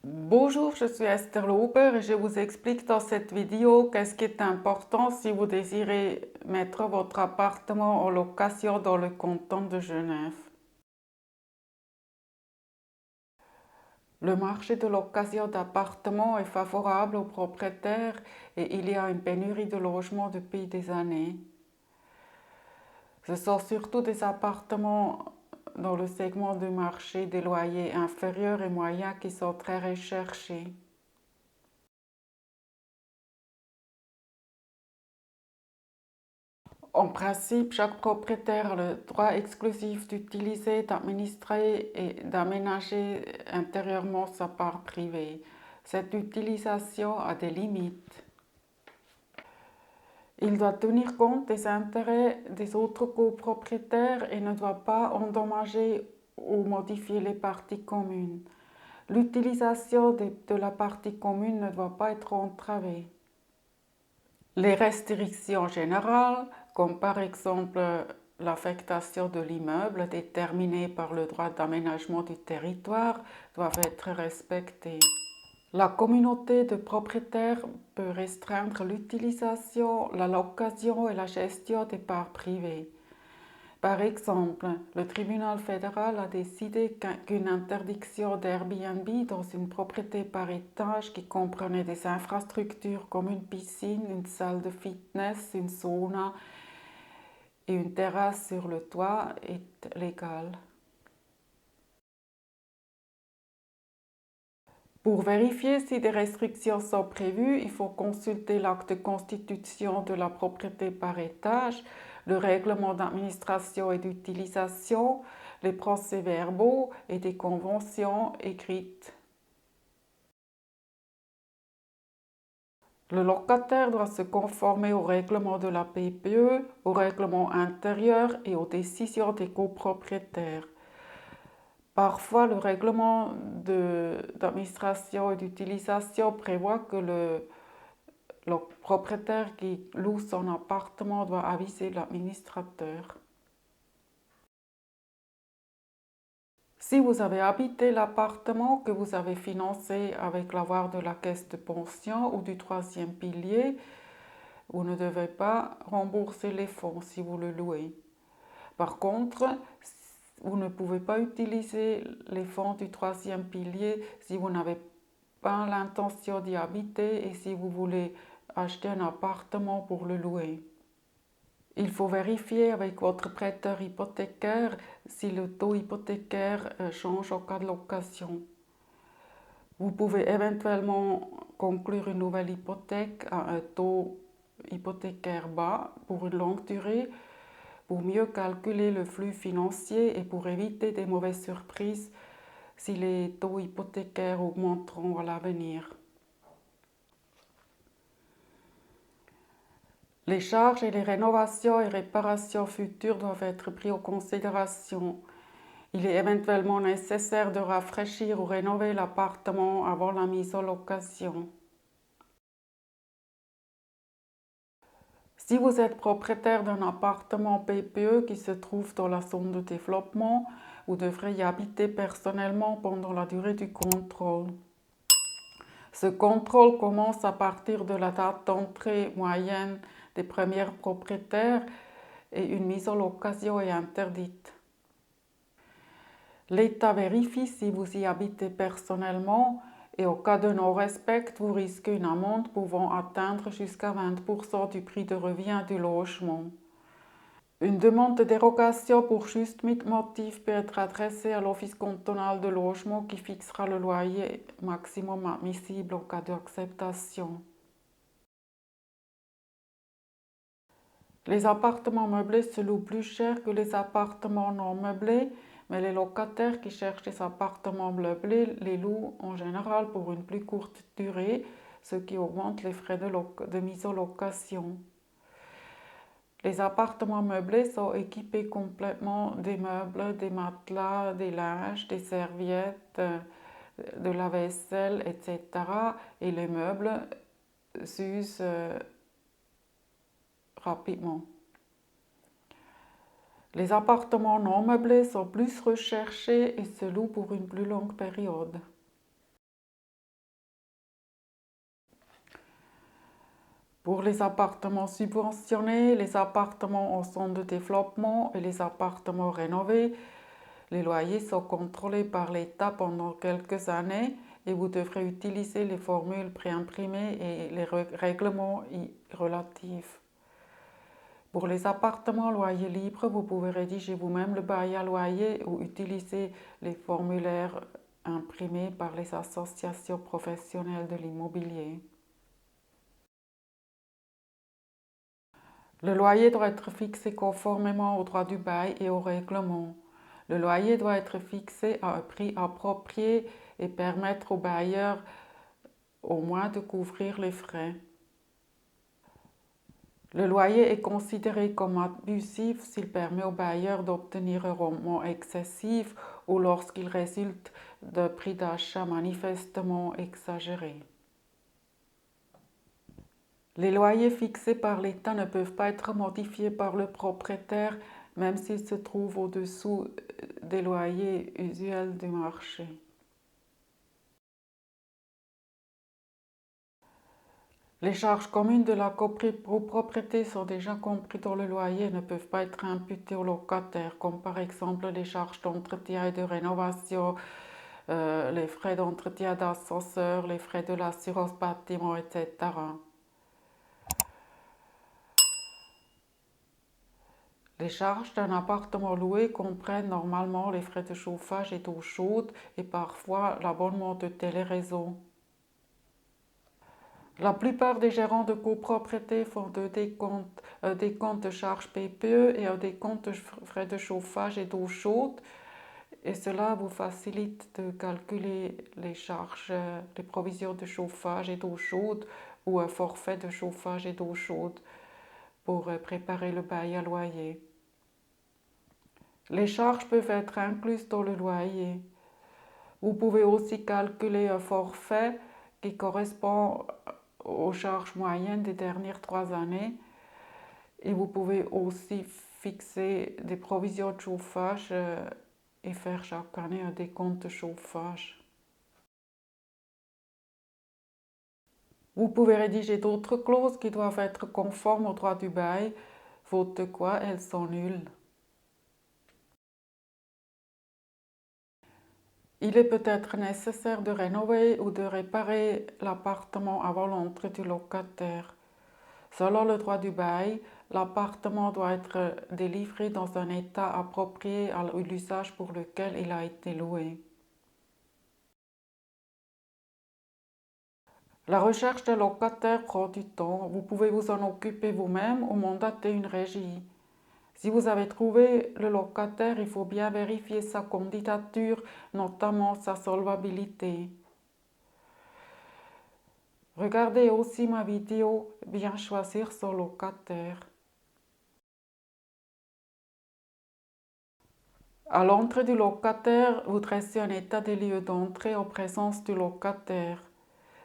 Bonjour, je suis Esther Lauber et je vous explique dans cette vidéo qu'est-ce qui est important si vous désirez mettre votre appartement en location dans le canton de Genève. Le marché de location d'appartements est favorable aux propriétaires et il y a une pénurie de logements depuis des années. Ce sont surtout des appartements dans le segment du marché des loyers inférieurs et moyens qui sont très recherchés. En principe, chaque propriétaire a le droit exclusif d'utiliser, d'administrer et d'aménager intérieurement sa part privée. Cette utilisation a des limites. Il doit tenir compte des intérêts des autres copropriétaires et ne doit pas endommager ou modifier les parties communes. L'utilisation de la partie commune ne doit pas être entravée. Les restrictions générales, comme par exemple l'affectation de l'immeuble déterminée par le droit d'aménagement du territoire, doivent être respectées. La communauté de propriétaires peut restreindre l'utilisation, la location et la gestion des parts privées. Par exemple, le tribunal fédéral a décidé qu'une interdiction d'Airbnb dans une propriété par étage qui comprenait des infrastructures comme une piscine, une salle de fitness, une sauna et une terrasse sur le toit est légale. Pour vérifier si des restrictions sont prévues, il faut consulter l'acte de constitution de la propriété par étage, le règlement d'administration et d'utilisation, les procès-verbaux et des conventions écrites. Le locataire doit se conformer au règlement de la PPE, au règlement intérieur et aux décisions des copropriétaires. Parfois, le règlement d'administration et d'utilisation prévoit que le propriétaire qui loue son appartement doit aviser l'administrateur. Si vous avez habité l'appartement que vous avez financé avec l'avoir de la caisse de pension ou du troisième pilier, vous ne devez pas rembourser les fonds si vous le louez. Par contre, vous ne pouvez pas utiliser les fonds du troisième pilier si vous n'avez pas l'intention d'y habiter et si vous voulez acheter un appartement pour le louer. Il faut vérifier avec votre prêteur hypothécaire si le taux hypothécaire change en cas de location. Vous pouvez éventuellement conclure une nouvelle hypothèque à un taux hypothécaire bas pour une longue durée pour mieux calculer le flux financier et pour éviter des mauvaises surprises si les taux hypothécaires augmenteront à l'avenir. Les charges et les rénovations et réparations futures doivent être prises en considération. Il est éventuellement nécessaire de rafraîchir ou rénover l'appartement avant la mise en location. Si vous êtes propriétaire d'un appartement PPE qui se trouve dans la zone de développement, vous devrez y habiter personnellement pendant la durée du contrôle. Ce contrôle commence à partir de la date d'entrée moyenne des premiers propriétaires et une mise en location est interdite. L'État vérifie si vous y habitez personnellement et au cas de non-respect, vous risquez une amende pouvant atteindre jusqu'à 20% du prix de revient du logement. Une demande de dérogation pour juste motif peut être adressée à l'Office cantonal de logement qui fixera le loyer maximum admissible en cas d'acceptation. Les appartements meublés se louent plus cher que les appartements non meublés, mais les locataires qui cherchent des appartements meublés les louent en général pour une plus courte durée, ce qui augmente les frais de mise en location. Les appartements meublés sont équipés complètement des meubles, des matelas, des linges, des serviettes, de la vaisselle, etc. Et les meubles s'usent rapidement. Les appartements non meublés sont plus recherchés et se louent pour une plus longue période. Pour les appartements subventionnés, les appartements en zone de développement et les appartements rénovés, les loyers sont contrôlés par l'État pendant quelques années et vous devrez utiliser les formules préimprimées et les règlements y relatifs. Pour les appartements loyer libre, vous pouvez rédiger vous-même le bail à loyer ou utiliser les formulaires imprimés par les associations professionnelles de l'immobilier. Le loyer doit être fixé conformément au droit du bail et au règlement. Le loyer doit être fixé à un prix approprié et permettre au bailleur au moins de couvrir les frais. Le loyer est considéré comme abusif s'il permet au bailleur d'obtenir un rendement excessif ou lorsqu'il résulte d'un prix d'achat manifestement exagéré. Les loyers fixés par l'État ne peuvent pas être modifiés par le propriétaire, même s'ils se trouvent au-dessous des loyers usuels du marché. Les charges communes de la copropriété sont déjà comprises dans le loyer et ne peuvent pas être imputées au locataire, comme par exemple les charges d'entretien et de rénovation, les frais d'entretien d'ascenseur, les frais de l'assurance bâtiment, etc. Les charges d'un appartement loué comprennent normalement les frais de chauffage et d'eau chaude et parfois l'abonnement de téléréseau. La plupart des gérants de copropriété font un décompte de charges PPE et un décompte de frais de chauffage et d'eau chaude et cela vous facilite de calculer les charges, les provisions de chauffage et d'eau chaude ou un forfait de chauffage et d'eau chaude pour préparer le bail à loyer. Les charges peuvent être incluses dans le loyer. Vous pouvez aussi calculer un forfait qui correspond aux charges moyennes des dernières 3 années et vous pouvez aussi fixer des provisions de chauffage et faire chaque année un décompte de chauffage. Vous pouvez rédiger d'autres clauses qui doivent être conformes au droit du bail, faute de quoi elles sont nulles. Il est peut-être nécessaire de rénover ou de réparer l'appartement avant l'entrée du locataire. Selon le droit du bail, l'appartement doit être délivré dans un état approprié à l'usage pour lequel il a été loué. La recherche de locataire prend du temps. Vous pouvez vous en occuper vous-même ou mandater une régie. Si vous avez trouvé le locataire, il faut bien vérifier sa candidature, notamment sa solvabilité. Regardez aussi ma vidéo Bien choisir son locataire. À l'entrée du locataire, vous dressez un état des lieux d'entrée en présence du locataire.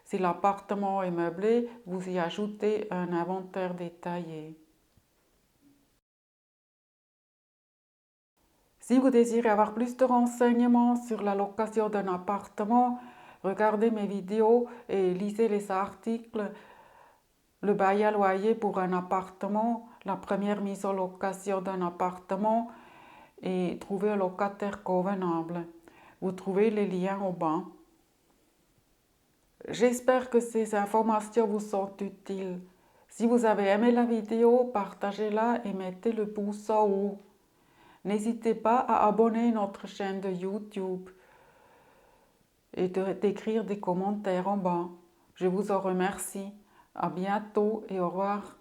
Si l'appartement est meublé, vous y ajoutez un inventaire détaillé. Si vous désirez avoir plus de renseignements sur la location d'un appartement, regardez mes vidéos et lisez les articles Le bail à loyer pour un appartement, la première mise en location d'un appartement et trouver un locataire convenable. Vous trouvez les liens au bas. J'espère que ces informations vous sont utiles. Si vous avez aimé la vidéo, partagez-la et mettez le pouce en haut. N'hésitez pas à abonner notre chaîne de YouTube et d'écrire des commentaires en bas. Je vous en remercie. À bientôt et au revoir.